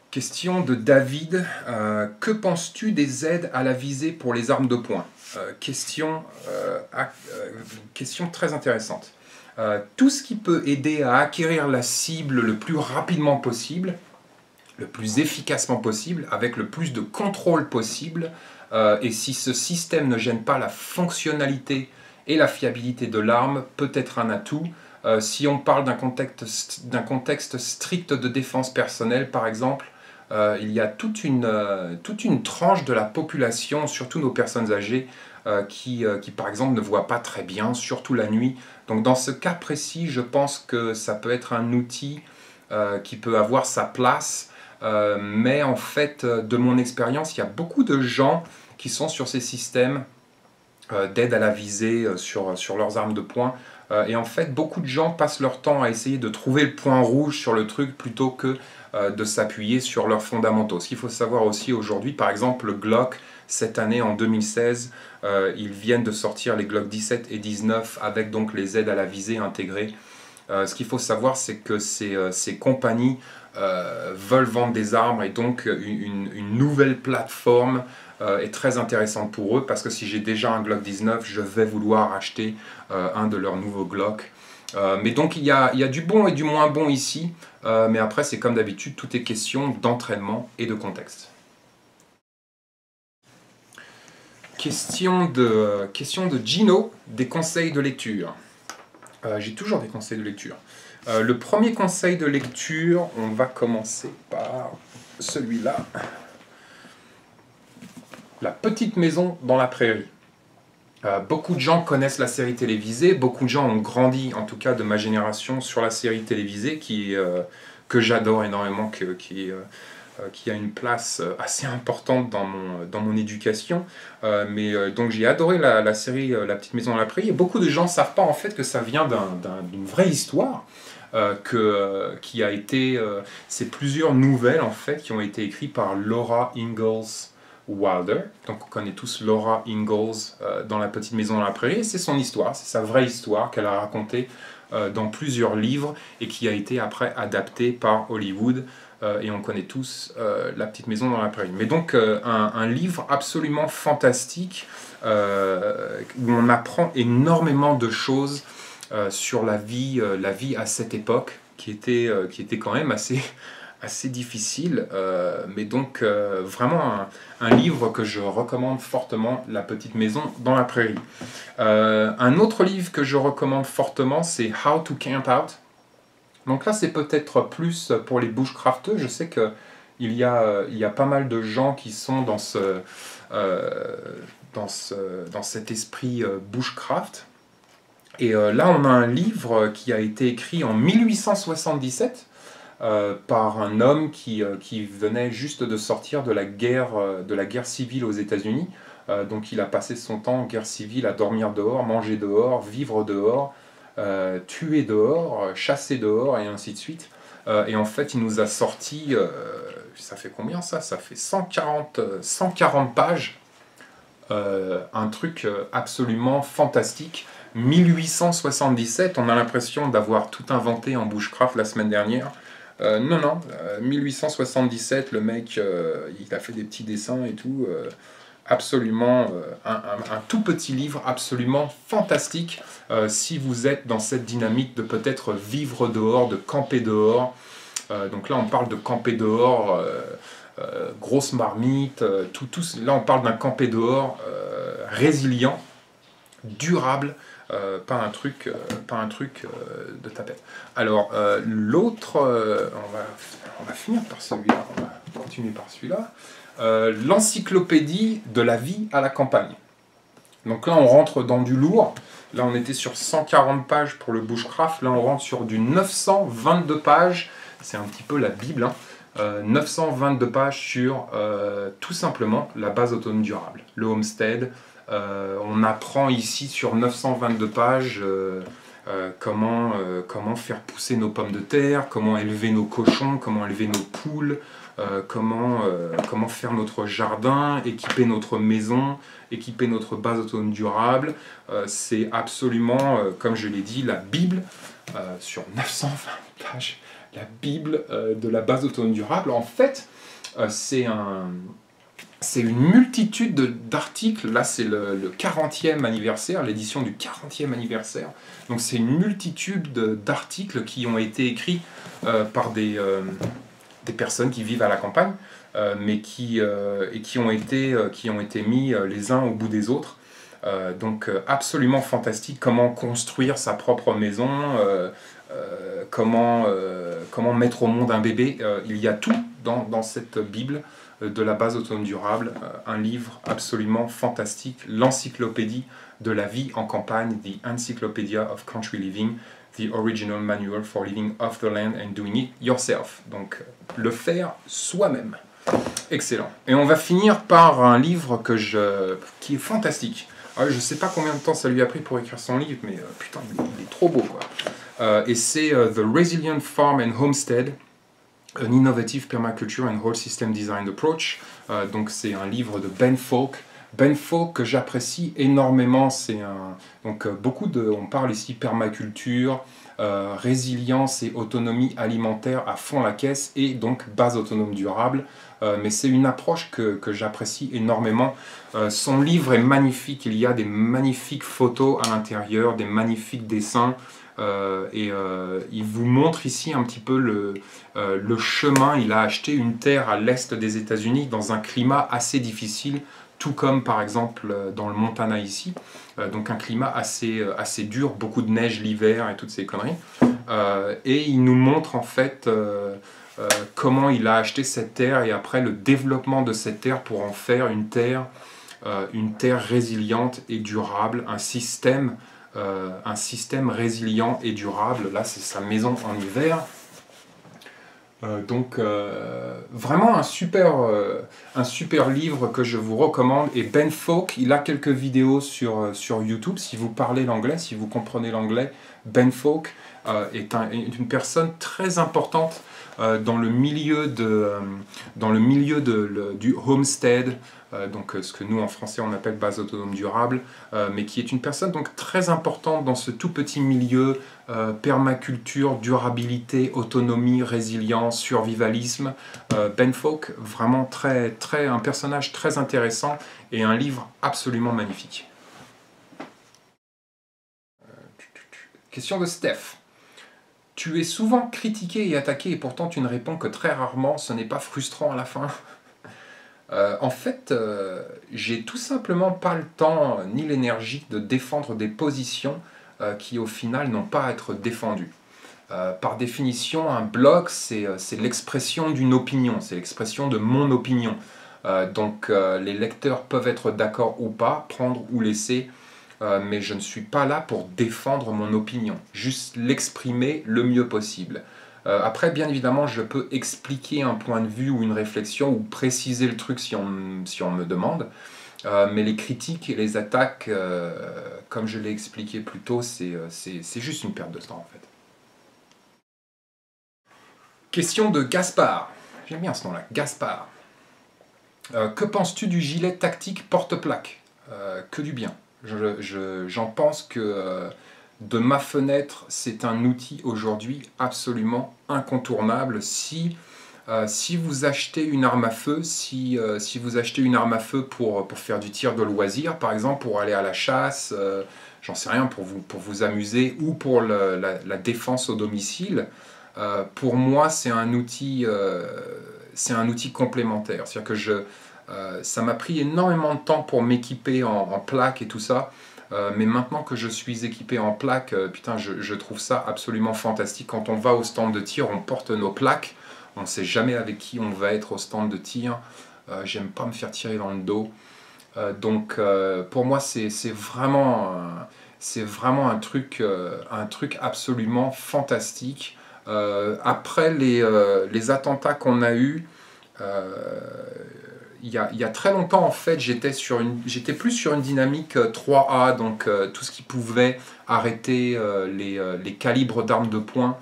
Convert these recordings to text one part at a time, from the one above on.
Question de David. Que penses-tu des aides à la visée pour les armes de poing? Question très intéressante. Tout ce qui peut aider à acquérir la cible le plus rapidement possible, le plus efficacement possible, avec le plus de contrôle possible, et si ce système ne gêne pas la fonctionnalité et la fiabilité de l'arme, peut être un atout. Si on parle d'un contexte strict de défense personnelle, par exemple, il y a toute une tranche de la population, surtout nos personnes âgées, qui par exemple ne voient pas très bien, surtout la nuit. Donc dans ce cas précis, je pense que ça peut être un outil qui peut avoir sa place, mais en fait, de mon expérience, il y a beaucoup de gens qui sont sur ces systèmes d'aide à la visée sur leurs armes de poing. Et en fait, beaucoup de gens passent leur temps à essayer de trouver le point rouge sur le truc plutôt que de s'appuyer sur leurs fondamentaux. Ce qu'il faut savoir aussi aujourd'hui, par exemple, le Glock, cette année en 2016, ils viennent de sortir les Glock 17 et 19 avec donc les aides à la visée intégrées. Ce qu'il faut savoir, c'est que ces compagnies veulent vendre des armes et donc une nouvelle plateforme est très intéressante pour eux, parce que si j'ai déjà un Glock 19, je vais vouloir acheter un de leurs nouveaux Glock. Mais donc il y a du bon et du moins bon ici, mais après c'est comme d'habitude, tout est question d'entraînement et de contexte. Question de Gino, des conseils de lecture. J'ai toujours des conseils de lecture. Le premier conseil de lecture, on va commencer par celui-là. La petite maison dans la prairie. Beaucoup de gens connaissent la série télévisée, beaucoup de gens ont grandi, en tout cas de ma génération, sur la série télévisée que j'adore énormément, qui a une place assez importante dans mon éducation. Donc j'ai adoré la série La Petite Maison dans la Prairie, et beaucoup de gens ne savent pas en fait que ça vient d'une vraie histoire. Qui a été... c'est plusieurs nouvelles en fait qui ont été écrites par Laura Ingalls Wilder. Donc on connaît tous Laura Ingalls dans La Petite Maison dans la Prairie. C'est son histoire, c'est sa vraie histoire qu'elle a racontée dans plusieurs livres et qui a été après adaptée par Hollywood. Et on connaît tous La Petite Maison dans la Prairie. Mais donc un livre absolument fantastique où on apprend énormément de choses sur la vie à cette époque qui était quand même assez difficile, mais donc vraiment un livre que je recommande fortement, La Petite Maison dans la Prairie. Un autre livre que je recommande fortement, c'est How to Camp Out. Donc là, c'est peut-être plus pour les bushcrafters. Je sais qu'il y a pas mal de gens qui sont dans cet esprit bushcraft. Et là, on a un livre qui a été écrit en 1877 par un homme qui venait juste de sortir de la guerre civile aux États-Unis. Donc il a passé son temps en guerre civile à dormir dehors, manger dehors, vivre dehors, tuer dehors, chasser dehors, et ainsi de suite. Et en fait, il nous a sorti, ça fait combien ça? Ça fait 140 pages. Un truc absolument fantastique. 1877, on a l'impression d'avoir tout inventé en bushcraft la semaine dernière. Non, 1877, le mec, il a fait des petits dessins et tout. Absolument, un tout petit livre absolument fantastique si vous êtes dans cette dynamique de peut-être vivre dehors, de camper dehors. Donc là, on parle de camper dehors, grosse marmite, là on parle d'un camper dehors résilient, durable, pas un truc de tapette. Alors l'autre, on va finir par celui-là, on va continuer par celui-là. L'encyclopédie de la vie à la campagne. Donc là on rentre dans du lourd. Là on était sur 140 pages pour le bushcraft, là on rentre sur du 922 pages, c'est un petit peu la Bible, hein. 922 pages sur tout simplement la base autonome durable, le homestead. On apprend ici sur 922 pages comment faire pousser nos pommes de terre, comment élever nos cochons, comment élever nos poules, comment faire notre jardin, équiper notre maison, équiper notre base autonome durable. C'est absolument, comme je l'ai dit, la Bible, sur 920 pages, la Bible de la base autonome durable. En fait, c'est une multitude d'articles. Là, c'est le 40e anniversaire, l'édition du 40e anniversaire. Donc, c'est une multitude d'articles qui ont été écrits par des personnes qui vivent à la campagne, mais qui ont été mis les uns au bout des autres. Donc, absolument fantastique. Comment construire sa propre maison, comment mettre au monde un bébé. Il y a tout dans cette Bible de la base autonome durable, un livre absolument fantastique, l'encyclopédie de la vie en campagne, The Encyclopedia of Country Living, The Original Manual for Living off the Land and Doing It Yourself. Donc, le faire soi-même. Excellent. Et on va finir par un livre qui est fantastique. Alors, je ne sais pas combien de temps ça lui a pris pour écrire son livre, mais putain, il est trop beau, quoi. Et c'est The Resilient Farm and Homestead, An Innovative Permaculture and Whole System Design Approach. Donc c'est un livre de Ben Falk. Ben Falk que j'apprécie énormément. On parle ici permaculture, résilience et autonomie alimentaire à fond la caisse et donc base autonome durable. Mais c'est une approche que j'apprécie énormément. Son livre est magnifique. Il y a des magnifiques photos à l'intérieur, des magnifiques dessins. Il vous montre ici un petit peu le chemin. Il a acheté une terre à l'est des États-Unis dans un climat assez difficile, tout comme par exemple dans le Montana ici. Donc un climat assez dur, beaucoup de neige l'hiver et toutes ces conneries. Et il nous montre en fait comment il a acheté cette terre et après le développement de cette terre pour en faire une terre résiliente et durable, un système résilient et durable. Là, c'est sa maison en hiver. Vraiment un super livre que je vous recommande. Et Ben Falk, il a quelques vidéos sur YouTube. Si vous parlez l'anglais, si vous comprenez l'anglais, Ben Falk est une personne très importante dans le milieu du homestead, ce que nous en français on appelle base autonome durable, mais qui est une personne donc très importante dans ce tout petit milieu, permaculture, durabilité, autonomie, résilience, survivalisme. Ben Falk, vraiment un personnage très intéressant et un livre absolument magnifique. Question de Steph. Tu es souvent critiqué et attaqué et pourtant tu ne réponds que très rarement, ce n'est pas frustrant à la fin? En fait, j'ai tout simplement pas le temps ni l'énergie de défendre des positions qui au final n'ont pas à être défendues. Par définition, un blog, c'est l'expression d'une opinion, c'est l'expression de mon opinion. Les lecteurs peuvent être d'accord ou pas, prendre ou laisser, mais je ne suis pas là pour défendre mon opinion, juste l'exprimer le mieux possible. Après, bien évidemment, je peux expliquer un point de vue ou une réflexion ou préciser le truc si on me demande, mais les critiques et les attaques, comme je l'ai expliqué plus tôt, c'est juste une perte de temps en fait. Question de Gaspard. J'aime bien ce nom-là, Gaspard. Que penses-tu du gilet tactique porte-plaque? Que du bien. J'en pense que de ma fenêtre, c'est un outil aujourd'hui absolument incontournable. Si vous achetez une arme à feu, si vous achetez une arme à feu pour faire du tir de loisir, par exemple, pour aller à la chasse, j'en sais rien, pour vous amuser, ou pour la défense au domicile, pour moi, c'est un outil complémentaire. C'est-à-dire que ça m'a pris énormément de temps pour m'équiper en plaques et tout ça. Mais maintenant que je suis équipé en plaques, putain, je trouve ça absolument fantastique. Quand on va au stand de tir, on porte nos plaques. On ne sait jamais avec qui on va être au stand de tir. J'aime pas me faire tirer dans le dos. Pour moi, c'est vraiment un truc absolument fantastique. Après les attentats qu'on a eus, il y a très longtemps, en fait, j'étais plus sur une dynamique 3A, donc tout ce qui pouvait arrêter les calibres d'armes de poing.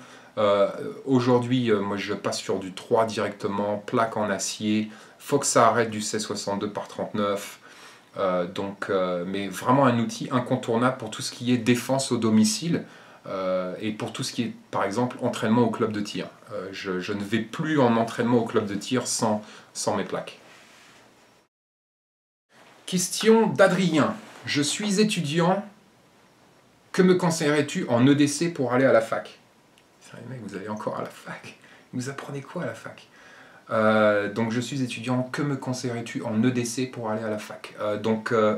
Aujourd'hui, moi, je passe sur du 3 directement, plaque en acier. Faut que ça arrête du 16-62 par 39. Mais vraiment un outil incontournable pour tout ce qui est défense au domicile et pour tout ce qui est, par exemple, entraînement au club de tir. Je ne vais plus en entraînement au club de tir sans mes plaques. Question d'Adrien. Je suis étudiant. Que me conseillerais-tu en EDC pour aller à la fac? Les mecs, vous allez encore à la fac. Vous apprenez quoi à la fac? Donc je suis étudiant, que me conseillerais-tu en EDC pour aller à la fac?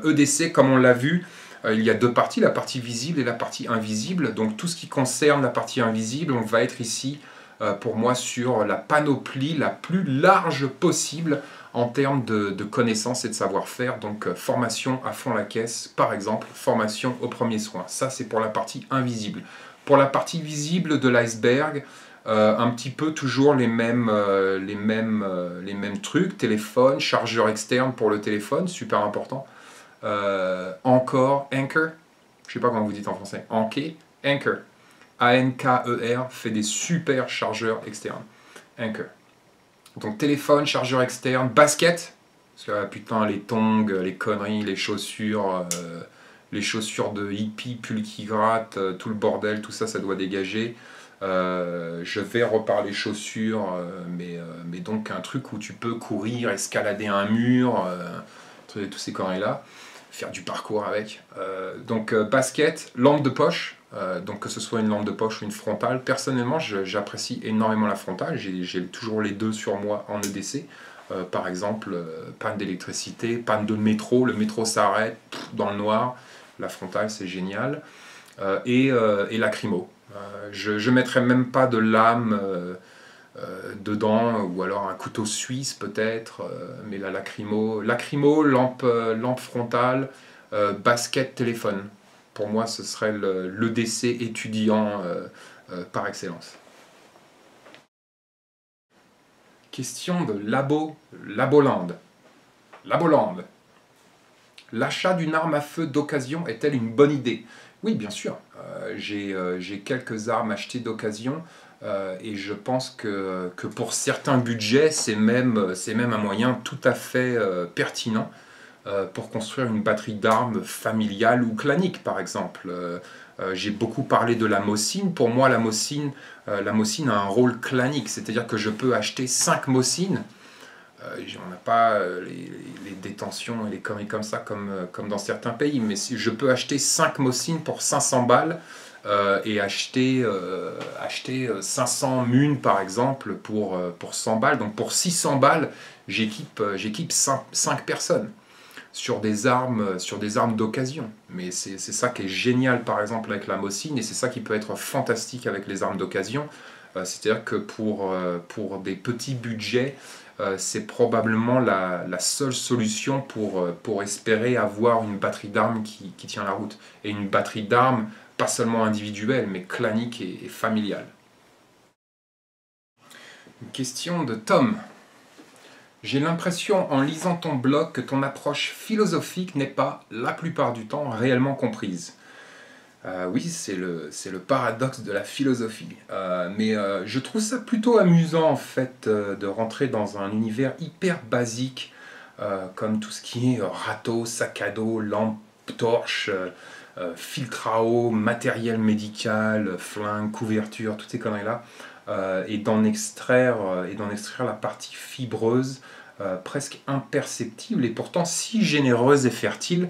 EDC, comme on l'a vu, il y a deux parties, la partie visible et la partie invisible. Donc tout ce qui concerne la partie invisible, on va être ici pour moi sur la panoplie la plus large possible en termes de connaissances et de savoir-faire. Donc formation à fond la caisse, par exemple, formation aux premiers soins. Ça c'est pour la partie invisible. Pour la partie visible de l'iceberg, un petit peu toujours les mêmes trucs, téléphone, chargeur externe pour le téléphone, super important. Encore, Anker, je sais pas comment vous dites en français, Anker, A-N-K-E-R, fait des super chargeurs externes. Anker. Donc téléphone, chargeur externe, basket, parce que putain les tongs, les conneries, les chaussures de hippie, pull qui gratte, tout le bordel, tout ça, ça doit dégager. Je vais reparler chaussures, mais donc un truc où tu peux courir, escalader un mur, tous ces conneries-là, faire du parcours avec. Basket, lampe de poche, donc que ce soit une lampe de poche ou une frontale. Personnellement, j'apprécie énormément la frontale, j'ai toujours les deux sur moi en EDC. Par exemple, panne d'électricité, panne de métro, le métro s'arrête dans le noir, la frontale c'est génial. Et lacrymo. Je ne mettrais même pas de lame dedans, ou alors un couteau suisse peut-être, mais la lacrymo, lampe frontale, basket, téléphone. Pour moi, ce serait l'EDC étudiant par excellence. Question de Laboland. L'achat d'une arme à feu d'occasion est-elle une bonne idée? Oui, bien sûr. J'ai quelques armes achetées d'occasion et je pense que pour certains budgets, c'est même un moyen tout à fait pertinent pour construire une batterie d'armes familiale ou clanique, par exemple. J'ai beaucoup parlé de la Mosin. Pour moi, la Mosin a un rôle clanique, c'est-à-dire que je peux acheter 5 Mosin. On n'a pas les détentions et les conneries comme ça, comme dans certains pays, mais si je peux acheter 5 Mosin pour 500 balles et acheter 500 munes par exemple pour 100 balles, donc pour 600 balles, j'équipe 5 personnes sur des armes d'occasion. Mais c'est ça qui est génial par exemple avec la Mosin, et c'est ça qui peut être fantastique avec les armes d'occasion. C'est-à-dire que pour des petits budgets, c'est probablement la seule solution pour espérer avoir une batterie d'armes qui tient la route. Et une batterie d'armes, pas seulement individuelle, mais clanique et familiale. Une question de Tom. J'ai l'impression en lisant ton blog que ton approche philosophique n'est pas, la plupart du temps, réellement comprise. Oui, c'est le paradoxe de la philosophie. Mais je trouve ça plutôt amusant en fait de rentrer dans un univers hyper basique comme tout ce qui est râteau, sac à dos, lampe, torche, filtre à eau, matériel médical, flingue, couverture, toutes ces conneries-là, et d'en extraire la partie fibreuse, presque imperceptible et pourtant si généreuse et fertile.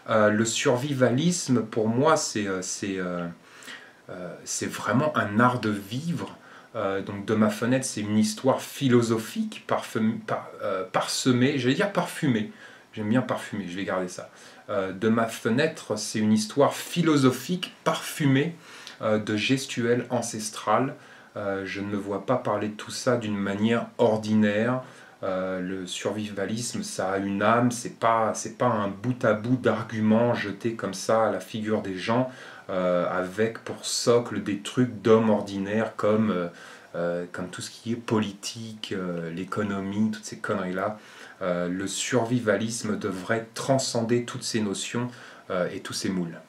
Le survivalisme, pour moi, c'est vraiment un art de vivre. Donc de ma fenêtre, c'est une histoire philosophique parsemée, j'allais dire parfumée. J'aime bien parfumer, je vais garder ça. De ma fenêtre, c'est une histoire philosophique parfumée de gestuelle ancestrale. Je ne me vois pas parler de tout ça d'une manière ordinaire. Le survivalisme, ça a une âme, c'est pas un bout à bout d'arguments jetés comme ça à la figure des gens, avec pour socle des trucs d'hommes ordinaires comme tout ce qui est politique, l'économie, toutes ces conneries-là. le survivalisme devrait transcender toutes ces notions et tous ces moules.